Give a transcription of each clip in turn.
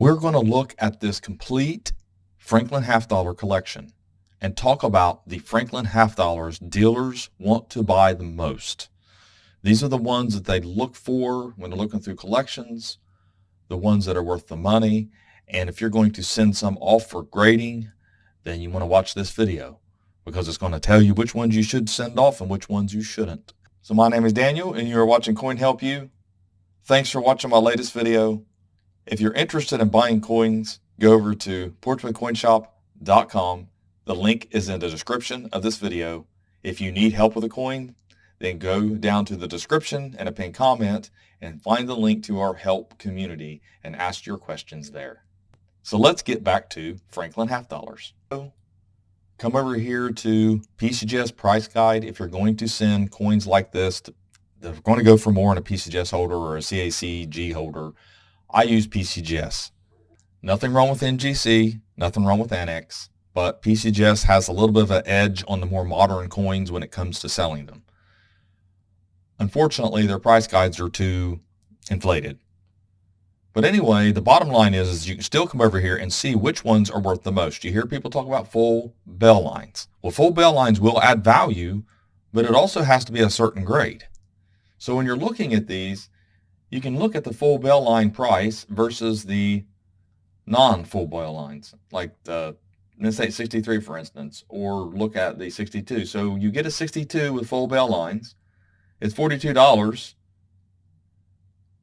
We're going to look at this complete Franklin half dollar collection and talk about the Franklin half dollars dealers want to buy the most. These are the ones that they look for when they're looking through collections, the ones that are worth the money. And if you're going to send some off for grading, then you want to watch this video because it's going to tell you which ones you should send off and which ones you shouldn't. So my name is Daniel and you're watching CoinHelpu. Thanks for watching my latest video. If you're interested in buying coins, go over to portsmouthcoinshop.com. The link is in the description of this video. If you need help with a coin, then go down to the description and a pinned comment and find the link to our help community and ask your questions there. So let's get back to Franklin half dollars. So come over here to PCGS price guide. If you're going to send coins like this, they're going to go for more in a PCGS holder or a CACG holder. I use PCGS. Nothing wrong with NGC, nothing wrong with ANACS, but PCGS has a little bit of an edge on the more modern coins when it comes to selling them. Unfortunately, their price guides are too inflated. But anyway, the bottom line is you can still come over here and see which ones are worth the most. You hear people talk about full bell lines. Well, full bell lines will add value, but it also has to be a certain grade. So when you're looking at these, you can look at the full bell line price versus the non-full bell lines, like the MS63, for instance, or look at the 62. So you get a 62 with full bell lines. It's $42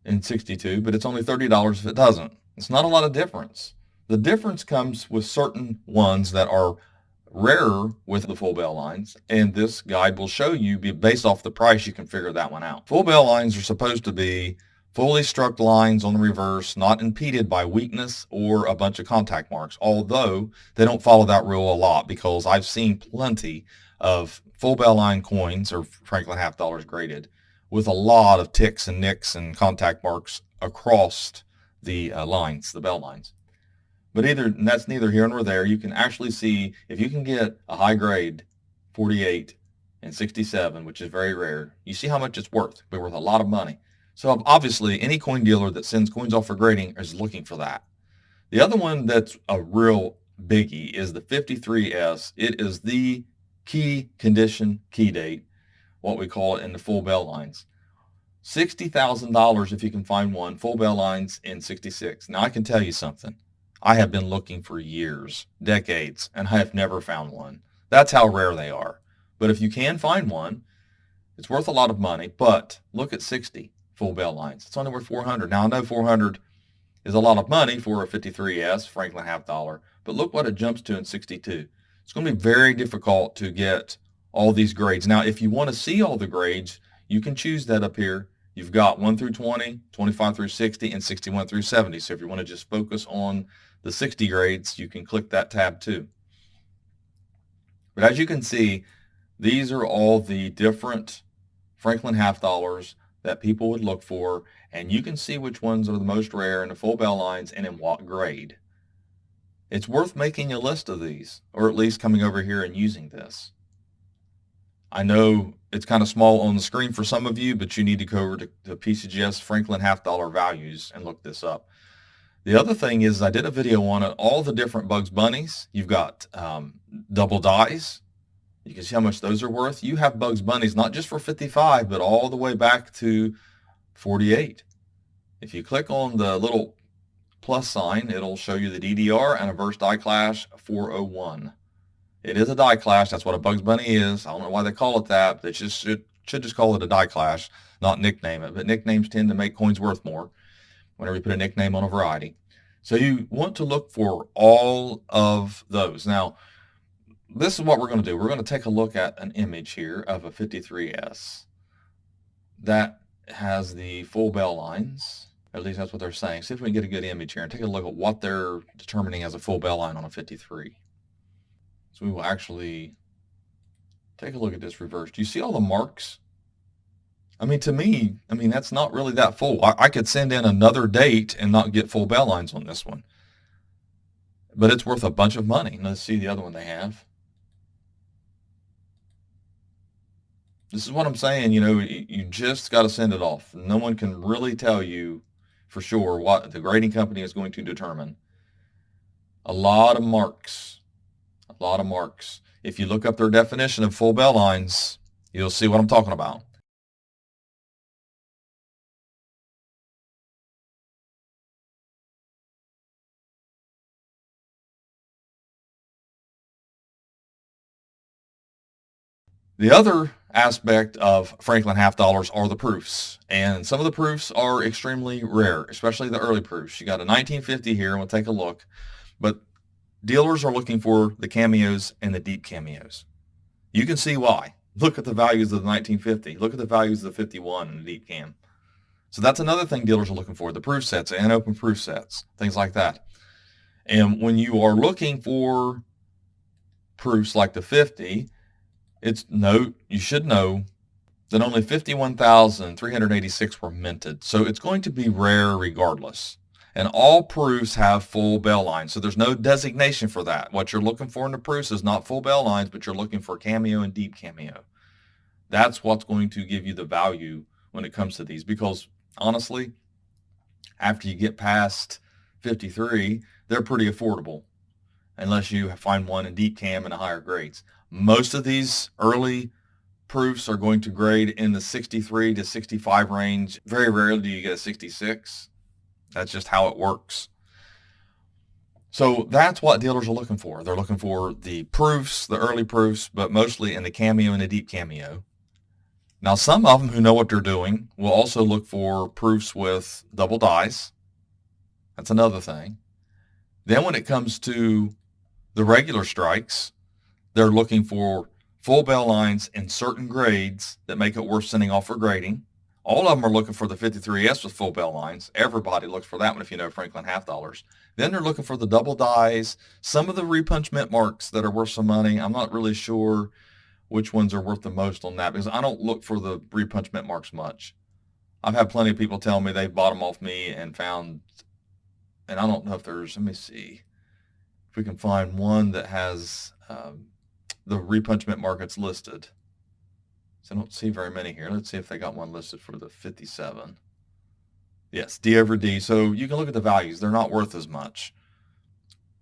in 62, but it's only $30 if it doesn't. It's not a lot of difference. The difference comes with certain ones that are rarer with the full bell lines, and this guide will show you, based off the price, you can figure that one out. Full bell lines are supposed to be fully struck lines on the reverse, not impeded by weakness or a bunch of contact marks, although they don't follow that rule a lot because I've seen plenty of full bell line coins or Franklin half dollars graded with a lot of ticks and nicks and contact marks across the lines, the bell lines. But that's neither here nor there. You can actually see if you can get a high grade 48 and 67, which is very rare, you see how much it's worth. It's worth a lot of money. So obviously, any coin dealer that sends coins off for grading is looking for that. The other one that's a real biggie is the 53S. It is the key condition, key date, what we call it in the full bell lines. $60,000 if you can find one, full bell lines in 66. Now I can tell you something. I have been looking for years, decades, and I have never found one. That's how rare they are. But if you can find one, it's worth a lot of money. But look at 60. Full bell lines. It's only worth $400. Now I know $400 is a lot of money for a 53S Franklin half dollar, but look what it jumps to in 62. It's going to be very difficult to get all these grades. Now, if you want to see all the grades, you can choose that up here. You've got 1 through 20, 25 through 60, and 61 through 70. So if you want to just focus on the 60 grades, you can click that tab too. But as you can see, these are all the different Franklin half dollars that people would look for, and you can see which ones are the most rare in the full bell lines and in what grade. It's worth making a list of these, or at least coming over here and using this. I know it's kind of small on the screen for some of you, but you need to go over to PCGS Franklin half dollar values and look this up. The other thing is I did a video on it, all the different Bugs Bunnies. You've got double dies. You can see how much those are worth. You have Bugs Bunnies, not just for 55, but all the way back to 48. If you click on the little plus sign, it'll show you the DDR and a Verse Die Clash 401. It is a die clash. That's what a Bugs Bunny is. I don't know why they call it that. They should just call it a die clash, not nickname it. But nicknames tend to make coins worth more whenever you put a nickname on a variety. So you want to look for all of those. Now, this is what we're going to do. We're going to take a look at an image here of a 53S that has the full bell lines. At least that's what they're saying. See if we can get a good image here and take a look at what they're determining as a full bell line on a 53. So we will actually take a look at this reverse. Do you see all the marks? I mean, to me, that's not really that full. I could send in another date and not get full bell lines on this one. But it's worth a bunch of money. Let's see the other one they have. This is what I'm saying, you just got to send it off. No one can really tell you for sure what the grading company is going to determine. A lot of marks. A lot of marks. If you look up their definition of full bell lines, you'll see what I'm talking about. The other aspect of Franklin half dollars are the proofs. And some of the proofs are extremely rare, especially the early proofs. You got a 1950 here, and we'll take a look. But dealers are looking for the cameos and the deep cameos. You can see why. Look at the values of the 1950. Look at the values of the 51 and the deep cam. So that's another thing dealers are looking for, the proof sets and open proof sets, things like that. And when you are looking for proofs like the 50, you should know that only 51,386 were minted. So it's going to be rare regardless. And all proofs have full bell lines. So there's no designation for that. What you're looking for in the proofs is not full bell lines, but you're looking for cameo and deep cameo. That's what's going to give you the value when it comes to these, because honestly, after you get past 53, they're pretty affordable unless you find one in deep cam and higher grades. Most of these early proofs are going to grade in the 63 to 65 range. Very rarely do you get a 66. That's just how it works. So that's what dealers are looking for. They're looking for the proofs, the early proofs, but mostly in the cameo and the deep cameo. Now, some of them who know what they're doing will also look for proofs with double dies. That's another thing. Then when it comes to the regular strikes, they're looking for full bell lines in certain grades that make it worth sending off for grading. All of them are looking for the 53S with full bell lines. Everybody looks for that one if you know Franklin half dollars. Then they're looking for the double dies, some of the repunched mint marks that are worth some money. I'm not really sure which ones are worth the most on that because I don't look for the repunched mint marks much. I've had plenty of people tell me they bought them off me and found, and I don't know if there's, let me see if we can find one that has the repunched mint mark that's listed. So I don't see very many here. Let's see if they got one listed for the 57. Yes, D over D. So you can look at the values. They're not worth as much.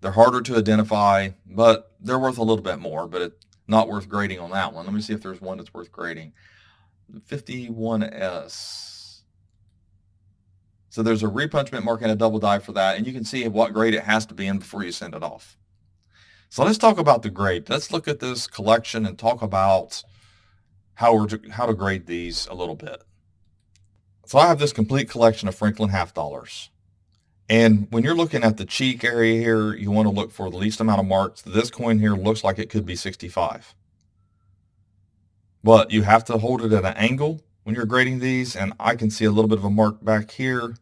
They're harder to identify, but they're worth a little bit more, but it's not worth grading on that one. Let me see if there's one that's worth grading. The 51S. So there's a repunch mint mark and a double die for that, and you can see what grade it has to be in before you send it off. So let's talk about the grade. Let's look at this collection and talk about how to grade these a little bit. So I have this complete collection of Franklin half dollars. And when you're looking at the cheek area here, you want to look for the least amount of marks. This coin here looks like it could be 65. But you have to hold it at an angle when you're grading these, and I can see a little bit of a mark back here.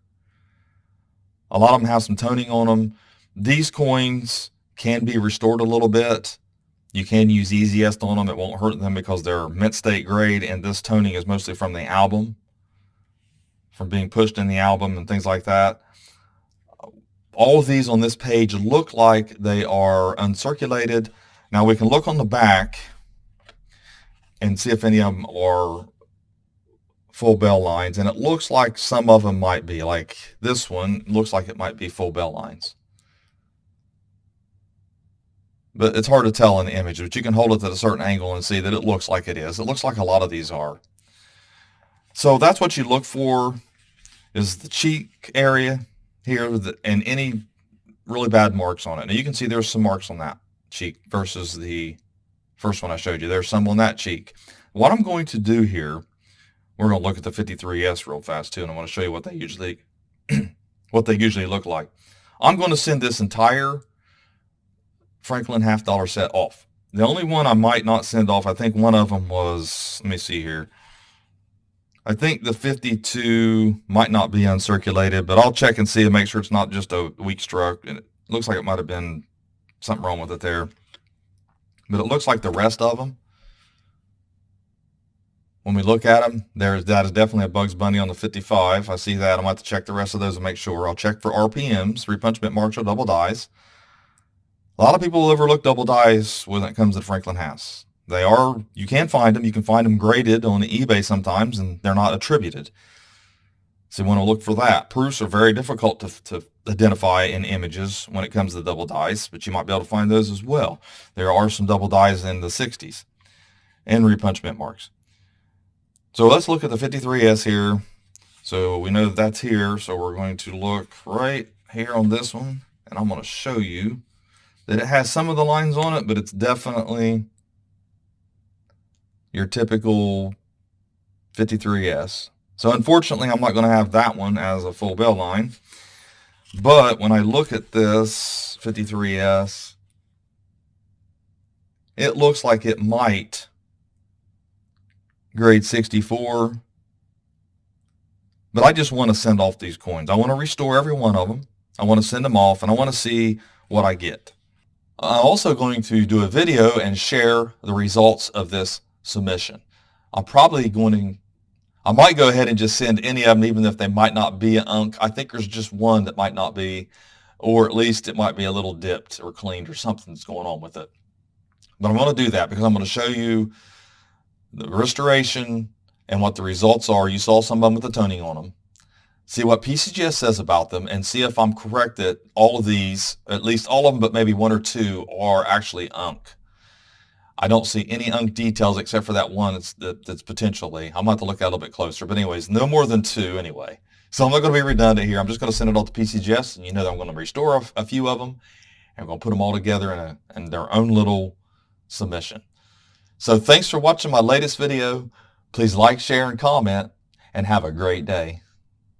A lot of them have some toning on them. These coins can be restored a little bit. You can use easiest on them. It won't hurt them because they're mint state grade, and this toning is mostly from the album, from being pushed in the album and things like that. All of these on this page look like they are uncirculated. Now we can look on the back and see if any of them are full bell lines, and it looks like some of them might be. Like this one looks like it might be full bell lines. But it's hard to tell in the image, but you can hold it at a certain angle and see that it looks like it is. It looks like a lot of these are. So that's what you look for, is the cheek area here and any really bad marks on it. Now you can see there's some marks on that cheek versus the first one I showed you. There's some on that cheek. What I'm going to do here, we're going to look at the 53S real fast too, and I want to show you what they usually look like. I'm going to send this entire Franklin half dollar set off. The only one I might not send off, I think one of them was, let me see here. I think the 52 might not be uncirculated, but I'll check and see and make sure it's not just a weak stroke. And it looks like it might have been something wrong with it there. But it looks like the rest of them, when we look at them, that is definitely a Bugs Bunny on the 55. I see that. I'm going to have to check the rest of those and make sure. I'll check for RPMs, repunch mint marks, or double dies. A lot of people overlook double dies when it comes to Franklin halves. You can find them. You can find them graded on eBay sometimes, and they're not attributed. So you want to look for that. Proofs are very difficult to identify in images when it comes to double dice, but you might be able to find those as well. There are some double dies in the 60s and repunched mint marks. So let's look at the 53S here. So we know that that's here, so we're going to look right here on this one, and I'm going to show you that it has some of the lines on it, but it's definitely your typical 53S. So unfortunately, I'm not going to have that one as a full bell line. But when I look at this 53S, it looks like it might grade 64. But I just want to send off these coins. I want to restore every one of them. I want to send them off, and I want to see what I get. I'm also going to do a video and share the results of this submission. I might go ahead and just send any of them, even if they might not be an unk. I think there's just one that might not be, or at least it might be a little dipped or cleaned or something's going on with it. But I'm going to do that because I'm going to show you the restoration and what the results are. You saw some of them with the toning on them. See what PCGS says about them and see if I'm correct that all of these, at least all of them, but maybe one or two are actually unk. I don't see any unk details except for that one that's potentially. I'm going to have to look at it a little bit closer. But anyways, no more than two anyway. So I'm not going to be redundant here. I'm just going to send it all to PCGS, and you know that I'm going to restore a few of them, and I'm going to put them all together in their own little submission. So thanks for watching my latest video. Please like, share, and comment, and have a great day.